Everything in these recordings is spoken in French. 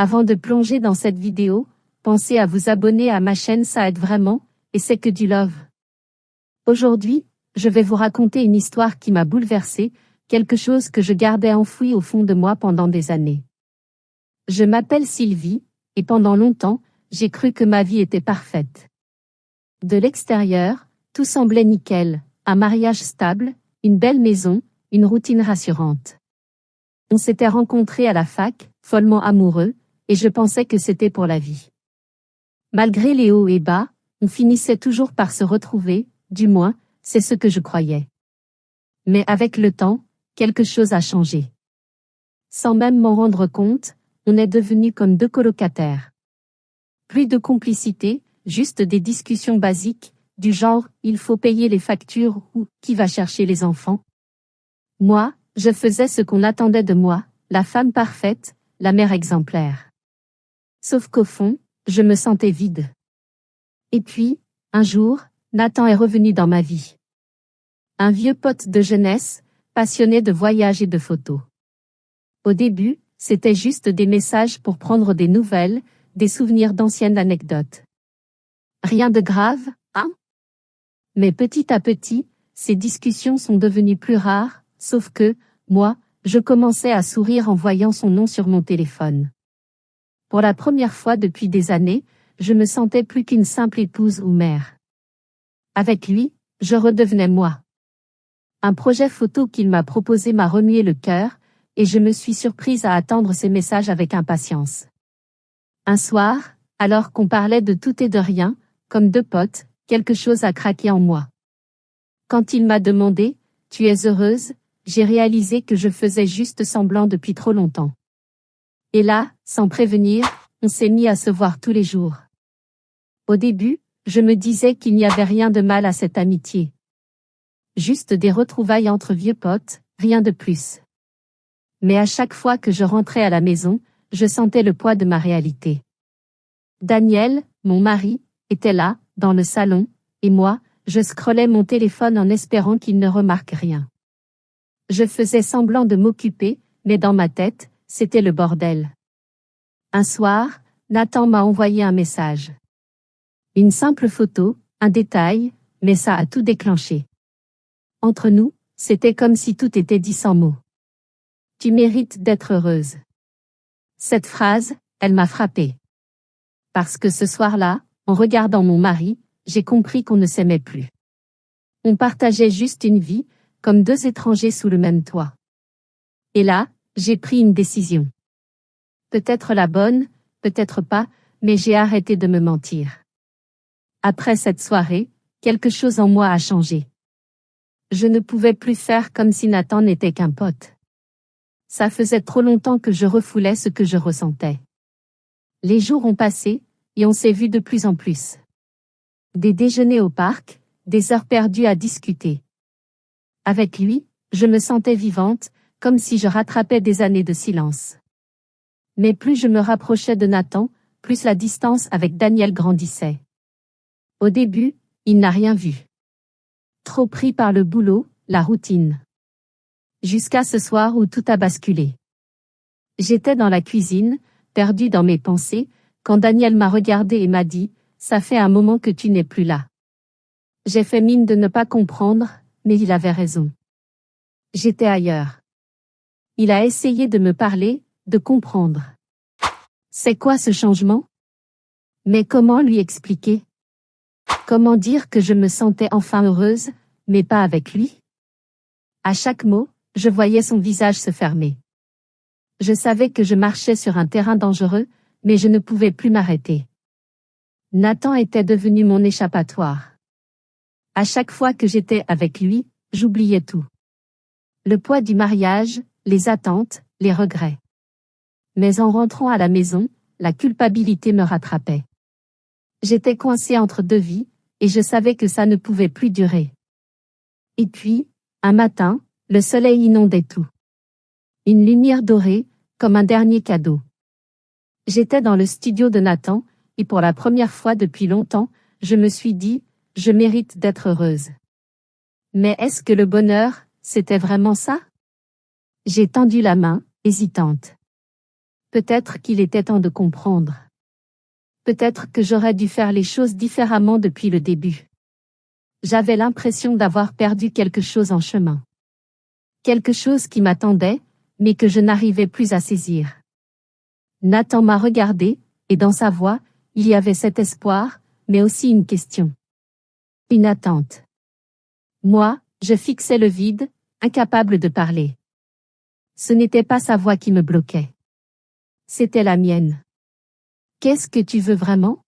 Avant de plonger dans cette vidéo, pensez à vous abonner à ma chaîne, ça aide vraiment, et c'est que du love. Aujourd'hui, je vais vous raconter une histoire qui m'a bouleversée, quelque chose que je gardais enfoui au fond de moi pendant des années. Je m'appelle Sylvie, et pendant longtemps, j'ai cru que ma vie était parfaite. De l'extérieur, tout semblait nickel, un mariage stable, une belle maison, une routine rassurante. On s'était rencontrés à la fac, follement amoureux, et je pensais que c'était pour la vie. Malgré les hauts et bas, on finissait toujours par se retrouver, du moins, c'est ce que je croyais. Mais avec le temps, quelque chose a changé. Sans même m'en rendre compte, on est devenus comme deux colocataires. Plus de complicité, juste des discussions basiques, du genre « il faut payer les factures » ou « qui va chercher les enfants ?» Moi, je faisais ce qu'on attendait de moi, la femme parfaite, la mère exemplaire. Sauf qu'au fond, je me sentais vide. Et puis, un jour, Nathan est revenu dans ma vie. Un vieux pote de jeunesse, passionné de voyages et de photos. Au début, c'était juste des messages pour prendre des nouvelles, des souvenirs d'anciennes anecdotes. Rien de grave, hein? Mais petit à petit, ces discussions sont devenues plus rares, sauf que, moi, je commençais à sourire en voyant son nom sur mon téléphone. Pour la première fois depuis des années, je me sentais plus qu'une simple épouse ou mère. Avec lui, je redevenais moi. Un projet photo qu'il m'a proposé m'a remué le cœur, et je me suis surprise à attendre ses messages avec impatience. Un soir, alors qu'on parlait de tout et de rien, comme deux potes, quelque chose a craqué en moi. Quand il m'a demandé « Tu es heureuse ?», j'ai réalisé que je faisais juste semblant depuis trop longtemps. Et là, sans prévenir, on s'est mis à se voir tous les jours. Au début, je me disais qu'il n'y avait rien de mal à cette amitié. Juste des retrouvailles entre vieux potes, rien de plus. Mais à chaque fois que je rentrais à la maison, je sentais le poids de ma réalité. Daniel, mon mari, était là, dans le salon, et moi, je scrollais mon téléphone en espérant qu'il ne remarque rien. Je faisais semblant de m'occuper, mais dans ma tête, c'était le bordel. Un soir, Nathan m'a envoyé un message. Une simple photo, un détail, mais ça a tout déclenché. Entre nous, c'était comme si tout était dit sans mots. Tu mérites d'être heureuse. Cette phrase, elle m'a frappée. Parce que ce soir-là, en regardant mon mari, j'ai compris qu'on ne s'aimait plus. On partageait juste une vie, comme deux étrangers sous le même toit. Et là, j'ai pris une décision. Peut-être la bonne, peut-être pas, mais j'ai arrêté de me mentir. Après cette soirée, quelque chose en moi a changé. Je ne pouvais plus faire comme si Nathan n'était qu'un pote. Ça faisait trop longtemps que je refoulais ce que je ressentais. Les jours ont passé, et on s'est vu de plus en plus. Des déjeuners au parc, des heures perdues à discuter. Avec lui, je me sentais vivante, comme si je rattrapais des années de silence. Mais plus je me rapprochais de Nathan, plus la distance avec Daniel grandissait. Au début, il n'a rien vu. Trop pris par le boulot, la routine. Jusqu'à ce soir où tout a basculé. J'étais dans la cuisine, perdue dans mes pensées, quand Daniel m'a regardé et m'a dit « Ça fait un moment que tu n'es plus là ». J'ai fait mine de ne pas comprendre, mais il avait raison. J'étais ailleurs. Il a essayé de me parler, de comprendre. C'est quoi ce changement? Mais comment lui expliquer? Comment dire que je me sentais enfin heureuse, mais pas avec lui? À chaque mot, je voyais son visage se fermer. Je savais que je marchais sur un terrain dangereux, mais je ne pouvais plus m'arrêter. Nathan était devenu mon échappatoire. À chaque fois que j'étais avec lui, j'oubliais tout. Le poids du mariage, les attentes, les regrets. Mais en rentrant à la maison, la culpabilité me rattrapait. J'étais coincée entre deux vies, et je savais que ça ne pouvait plus durer. Et puis, un matin, le soleil inondait tout. Une lumière dorée, comme un dernier cadeau. J'étais dans le studio de Nathan, et pour la première fois depuis longtemps, je me suis dit, je mérite d'être heureuse. Mais est-ce que le bonheur, c'était vraiment ça? J'ai tendu la main, hésitante. Peut-être qu'il était temps de comprendre. Peut-être que j'aurais dû faire les choses différemment depuis le début. J'avais l'impression d'avoir perdu quelque chose en chemin. Quelque chose qui m'attendait, mais que je n'arrivais plus à saisir. Nathan m'a regardé, et dans sa voix, il y avait cet espoir, mais aussi une question. Une attente. Moi, je fixais le vide, incapable de parler. Ce n'était pas sa voix qui me bloquait. C'était la mienne. Qu'est-ce que tu veux vraiment?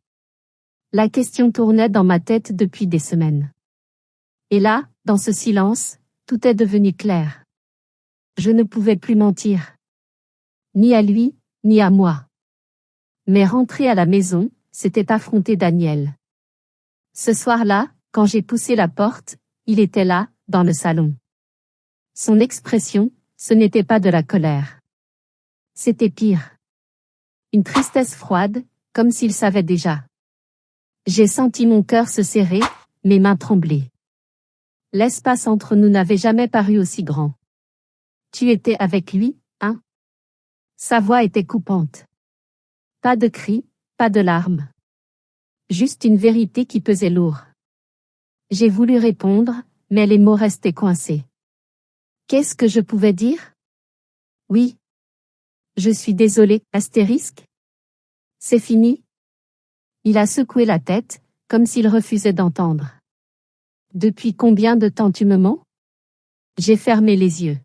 La question tournait dans ma tête depuis des semaines. Et là, dans ce silence, tout est devenu clair. Je ne pouvais plus mentir. Ni à lui, ni à moi. Mais rentrer à la maison, c'était affronter Daniel. Ce soir-là, quand j'ai poussé la porte, il était là, dans le salon. Son expression, ce n'était pas de la colère. C'était pire. Une tristesse froide, comme s'il savait déjà. J'ai senti mon cœur se serrer, mes mains trembler. L'espace entre nous n'avait jamais paru aussi grand. Tu étais avec lui, hein? Sa voix était coupante. Pas de cris, pas de larmes. Juste une vérité qui pesait lourd. J'ai voulu répondre, mais les mots restaient coincés. Qu'est-ce que je pouvais dire? Oui. Je suis désolé, astérisque. C'est fini? Il a secoué la tête, comme s'il refusait d'entendre. Depuis combien de temps tu me mens? J'ai fermé les yeux.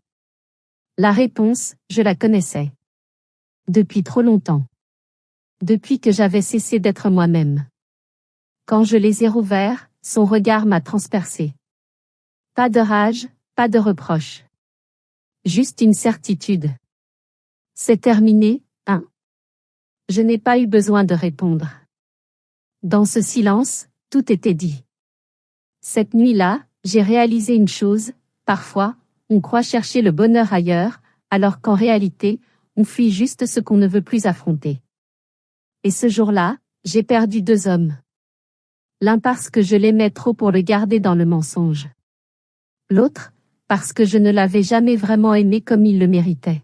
La réponse, je la connaissais. Depuis trop longtemps. Depuis que j'avais cessé d'être moi-même. Quand je les ai rouverts, son regard m'a transpercé. Pas de rage, pas de reproche. Juste une certitude. C'est terminé, hein? Je n'ai pas eu besoin de répondre. Dans ce silence, tout était dit. Cette nuit-là, j'ai réalisé une chose, parfois, on croit chercher le bonheur ailleurs, alors qu'en réalité, on fuit juste ce qu'on ne veut plus affronter. Et ce jour-là, j'ai perdu 2 hommes. L'un parce que je l'aimais trop pour le garder dans le mensonge. L'autre, parce que je ne l'avais jamais vraiment aimé comme il le méritait.